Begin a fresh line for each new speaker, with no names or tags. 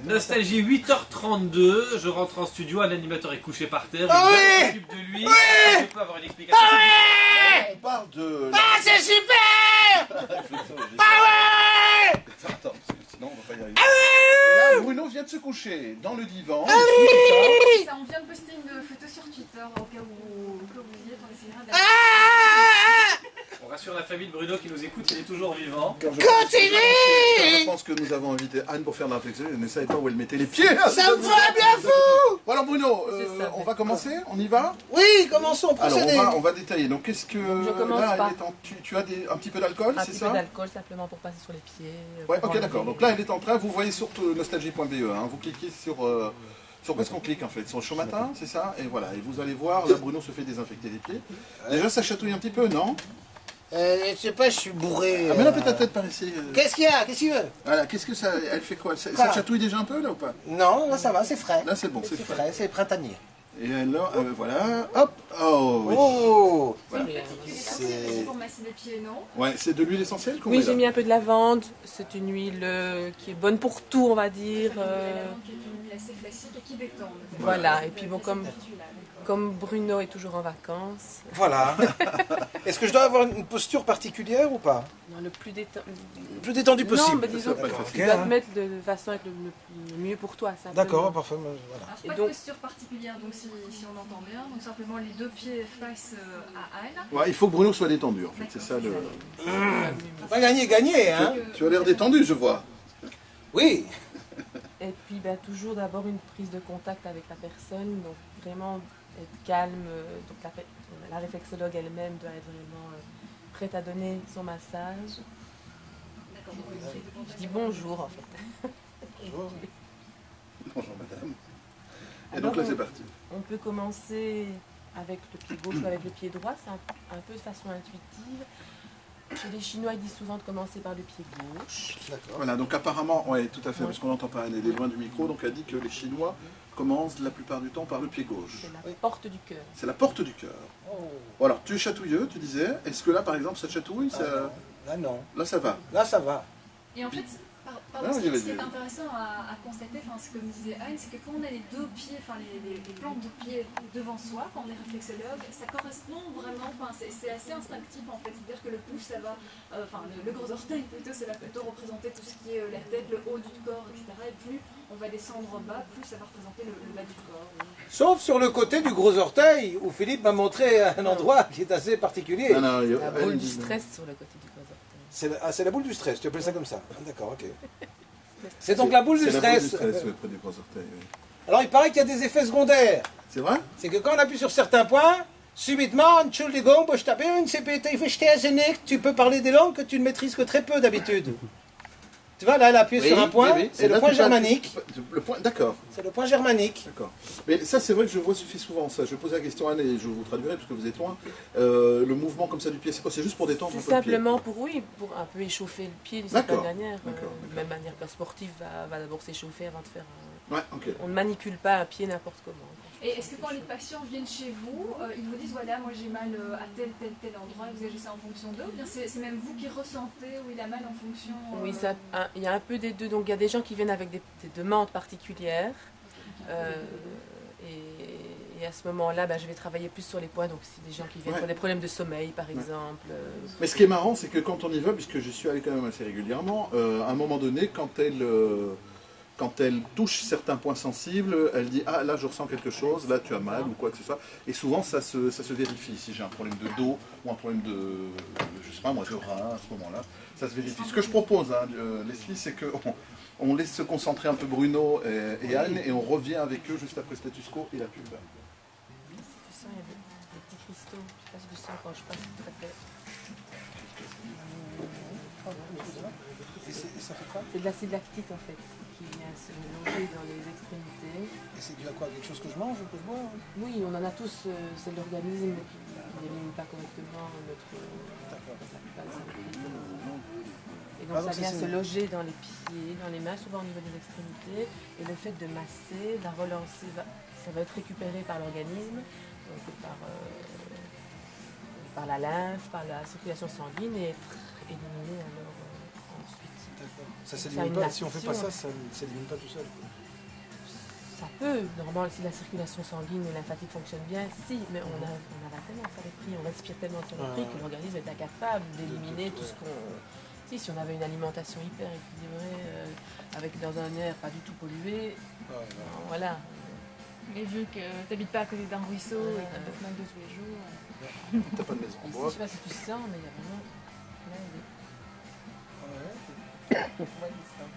Nostalgie 8h32, je rentre en studio, un animateur est couché par terre,
oui,
je m'occupe de lui, je peux avoir une explication.
On parle de... Ah, c'est super. Ouais. Attends, sinon on va pas y arriver. Et là, Bruno vient de se coucher dans le divan.
Ça, on vient de poster une photo sur Twitter, au cas où vous y êtes, on essaiera d'aller...
On rassure la famille de Bruno qui nous écoute, il est toujours vivant.
Je pense que nous avons invité Anne pour faire l'inflexion, elle ne savait pas où elle mettait les pieds.
Ça me va bien fou.
Bon alors Bruno, on va commencer, on y va?
Oui, commençons,
Alors
procédez.
on va détailler, donc qu'est-ce que...
Je commence
là,
par...
tu as un petit peu d'alcool, c'est ça?
Un petit peu d'alcool simplement pour passer sur les pieds.
Ouais, ok d'accord, donc là elle est en train, vous voyez sur nostalgie.be, hein, vous cliquez sur quoi est-ce qu'on clique en fait? Sur le chaud matin, c'est ça? Et voilà, et vous allez voir, là Bruno se fait désinfecter les pieds. Déjà ça chatouille un petit peu, non?
Je sais pas, je suis bourré.
Mets un peu ta tête par ici.
Qu'est-ce qu'il y a? Qu'est-ce qu'il veut?
Voilà, qu'est-ce que ça... Elle fait quoi? Ça chatouille déjà un peu là ou pas?
Non, là ça va, c'est frais.
Là c'est bon, c'est frais.
frais, c'est printanier.
Et alors, voilà, hop, oh oui.
Oh,
Voilà.
C'est pour masser les pieds, non?
Ouais, c'est de l'huile essentielle qu'on met
Oui,
là.
j'ai mis un peu de lavande. C'est une huile qui est bonne pour tout, on va dire.
La lavande qui est une huile assez classique et qui détend.
Voilà, et puis bon, comme Bruno est toujours en vacances,
voilà. Est-ce que je dois avoir une posture particulière ou pas?
non, le plus
détendu
Non,
possible.
mais disons
Ça va pas
que
être
tu dois te mettre de façon à être le mieux pour toi. Simplement.
D'accord, parfait. Voilà.
Alors,
Et
pas
donc-
de posture particulière, donc si on entend bien, donc simplement les deux pieds face à Anne.
Ouais, il faut que Bruno soit détendu en fait, c'est ça le...
Pas gagner, hein?
Tu as l'air détendu, je vois.
Oui.
Et puis toujours d'abord une prise de contact avec la personne, donc vraiment être calme. Donc la réflexologue elle-même doit être vraiment prête à donner son massage.
D'accord.
Je dis bonjour en fait.
Bonjour. Bonjour madame. Et
Alors,
donc là c'est parti.
On peut commencer avec le pied gauche ou avec le pied droit, c'est un peu de façon intuitive. Chez les Chinois, ils disent souvent de commencer par le pied gauche.
D'accord.
Voilà, donc apparemment, oui tout à fait, parce qu'on n'entend pas, elle est loin du micro, donc elle dit que les Chinois commencent la plupart du temps par le pied gauche.
C'est la porte du cœur.
C'est la porte du cœur. Bon, alors tu es chatouilleux, tu disais, est-ce que là par exemple ça te chatouille ça...
Là non.
Là ça va.
Là ça va.
Et en fait,
Ah,
ce qui
vas-y.
est intéressant à constater, ce que me disait Anne, c'est que quand on a les deux pieds, les plantes de pied devant soi, quand on est réflexologue, ça correspond vraiment, c'est assez instinctif en fait. C'est-à-dire que le pouce, ça va, le gros orteil plutôt, ça va plutôt représenter tout ce qui est la tête, le haut du corps, etc. Et plus on va descendre en bas, plus ça va représenter le bas du corps.
Sauf sur le côté du gros orteil, où Philippe m'a montré un endroit qui est assez particulier.
Non, non,
La boule
elle
du
dit-
stress sur le côté du gros orteil.
C'est la boule du stress, tu appelles ça comme ça. Ah, d'accord, ok. C'est donc la boule du
C'est la boule
stress.
du stress, ouais, près du gros orteil, oui.
Alors il paraît qu'il y a des effets secondaires.
C'est vrai?
C'est que quand on appuie sur certains points, subitement, tu peux parler des langues que tu ne maîtrises que très peu d'habitude. Tu vois, là, elle a appuyé
Oui,
sur un point,
oui, oui.
c'est
Et
le
là,
point
tu peux-
germanique.
Le point, d'accord.
C'est le point germanique.
D'accord. Mais ça, c'est vrai que je vois, je fais souvent ça. Je pose la question à Anne et je vous traduirai parce que vous êtes loin. Le mouvement comme ça du pied, c'est quoi? C'est juste pour détendre un
C'est
peu le pied.
simplement pour un peu échauffer le pied d'une certaine
D'accord,
manière.
d'accord,
De même manière qu'un sportif va d'abord s'échauffer avant de faire un...
Ouais, ok.
On ne manipule pas un pied n'importe comment.
Et est-ce que quand les patients viennent chez vous, ils vous disent voilà, moi j'ai mal à tel endroit, et vous agissez en fonction d'eux, ou bien c'est même vous qui ressentez où il a mal en fonction
Oui, il y a un peu des deux. Donc il y a des gens qui viennent avec des demandes particulières. Et à ce moment-là, je vais travailler plus sur les points. Donc c'est des gens qui viennent
Ouais.
pour des problèmes de sommeil, par exemple.
Mais ce qui est marrant, c'est que quand on y va, puisque je suis allé quand même assez régulièrement, à un moment donné, quand elle touche certains points sensibles, elle dit « Ah, là, je ressens quelque chose, là, tu as mal » ou quoi que ce soit. Et souvent, ça se vérifie. Si j'ai un problème de dos ou un problème de, je sais pas moi, de rein à ce moment-là, ça se vérifie. Ce que je propose, Leslie, c'est qu'on laisse se concentrer un peu Bruno et Anne et on revient avec eux juste après Status Quo et la pub.
Tu sens, il y a des petits cristaux. Je sais pas si tu sens quand je passe tout à fait.
Et ça fait quoi?
C'est de l'acide lactique en fait, qui vient se loger dans les extrémités.
Et c'est dû à quoi? Quelque chose que je mange ou que je bois?
Oui, on en a tous, c'est l'organisme qui n'élimine pas correctement notre base. Et donc ça vient se loger dans les pieds, dans les mains, souvent au niveau des extrémités. Et le fait de masser, de la relancer, ça va être récupéré par l'organisme, donc par la lymphe, par la circulation sanguine et être éliminé alors ensuite.
Ça
Ça a
s'élimine
une
pas, si on fait pas
action.
ça, ça ne s'élimine pas tout seul.
Ça peut, normalement, si la circulation sanguine et lymphatique fonctionne bien, si, mais on a tellement de saloperies, on respire tellement de saloperies que l'organisme est incapable d'éliminer tout ce qu'on... Si on avait une alimentation hyper équilibrée, avec dans un air pas du tout pollué, voilà.
Mais vu que t'habites pas à côté d'un ruisseau et que t'as pas de McDo tous les jours.
T'as pas de maison en
Ici,
bois.
je sais pas si tu sens, mais il y a vraiment plein de...
Ouais.
On voit du sang.